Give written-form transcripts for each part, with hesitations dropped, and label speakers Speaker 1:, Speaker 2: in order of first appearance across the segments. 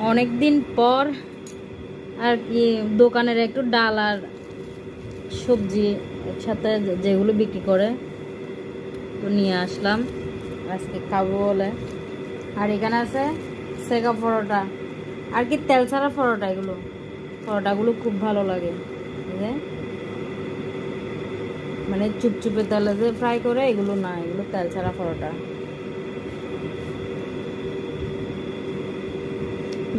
Speaker 1: অনেক দিন পর আর কি দোকানের একটু ডাল আর সবজি একসাথে যেগুলো বিক্রি করে তো নিয়ে আসলাম আজকে খাবো বলে। আর এখানে আছে সেকা পরোটা আর কি তেল ছাড়া পরোটা। এগুলো পরোটাগুলো খুব ভালো লাগে, যে মানে চুপচুপে তেলে যে ফ্রাই করে এগুলো না, এগুলো তেল ছাড়া পরোটা।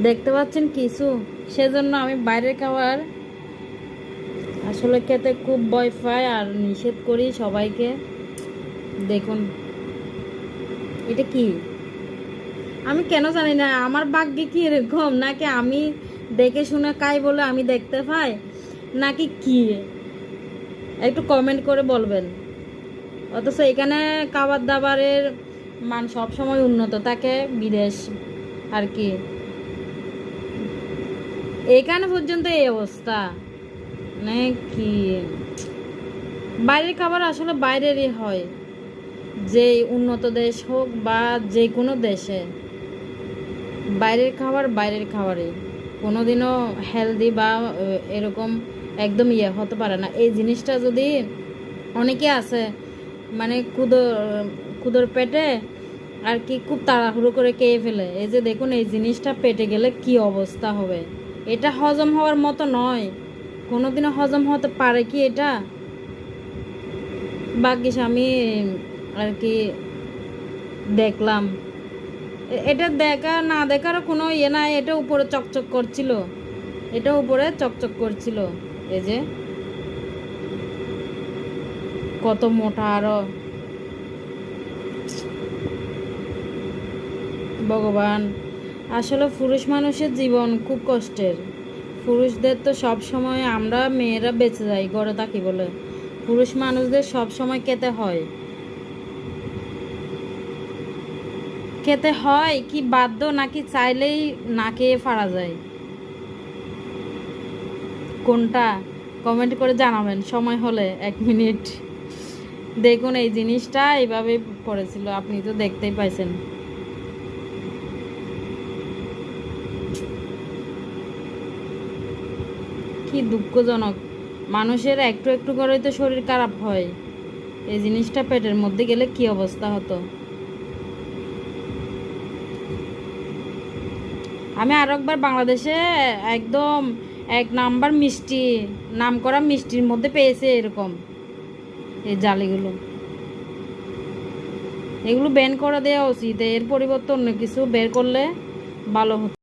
Speaker 1: দেখতে পাচ্ছেন কিছু, সেজন্য আমি বাইরের খাবার আসলে খেতে খুব ভয় পাই আর নিষেধ করি সবাইকে। দেখুন এটা কি, আমি কেন জানি না আমার ভাগ্যে কি এরকম, নাকি আমি দেখে শুনে খাই বলে আমি দেখতে পাই, নাকি কি একটু কমেন্ট করে বলবেন। অথচ এখানে খাবার দাবারের মান সবসময় উন্নত থাকে, বিদেশ আর কি এখানে পর্যন্ত এই অবস্থা। মানে কি, বাইরের খাবার আসলে বাইরেরই হয়, যে উন্নত দেশ হোক বা যে কোনো দেশে বাইরের খাবার বাইরের খাবারই কোনোদিনও হেলদি বা এরকম একদম হতে পারে না। এই জিনিসটা যদি অনেকে আছে মানে কুদোর পেটে আর কি খুব তাড়াহুড়ো করে খেয়ে ফেলে, এই যে দেখুন এই জিনিসটা পেটে গেলে কি অবস্থা হবে। এটা হজম হওয়ার মতো নয়, কোনোদিনও হজম হতে পারে কি এটা? ভাগ্যিস আমি আর কি দেখলাম, এটা দেখা না দেখারও কোনো নাই। এটা উপরে চকচক করছিল, এটা উপরে চকচক করছিল, এই যে কত মোটা আরো। ভগবান, আসলে পুরুষ মানুষের জীবন খুব কষ্টের। পুরুষদের তো সব সময় আমরা মেয়েরা বেঁচে যাই ঘরে থাকি বলে, পুরুষ মানুষদের সব সময় খেতে হয় কি বাধ্য, নাকি চাইলেই না খেয়ে পারা যায়, কোনটা কমেন্ট করে জানাবেন সময় হলে 1 মিনিট। দেখুন এই জিনিসটা এইভাবে পড়েছিল, আপনি তো দেখতেই পাইছেন। কি দুঃখজনক, মানুষের একটু একটু করেই তো শরীর খারাপ হয়, এই জিনিসটা পেটের মধ্যে গেলে কি অবস্থা হতো। আমি আরো একবার বাংলাদেশে একদম 1 নাম্বার মিষ্টি, নাম করা মিষ্টির মধ্যে পেয়েছে এরকম এই জালিগুলো। এগুলো ব্যান করে দেওয়া উচিত, এর পরিবর্তে অন্য কিছু বের করলে ভালো হতো।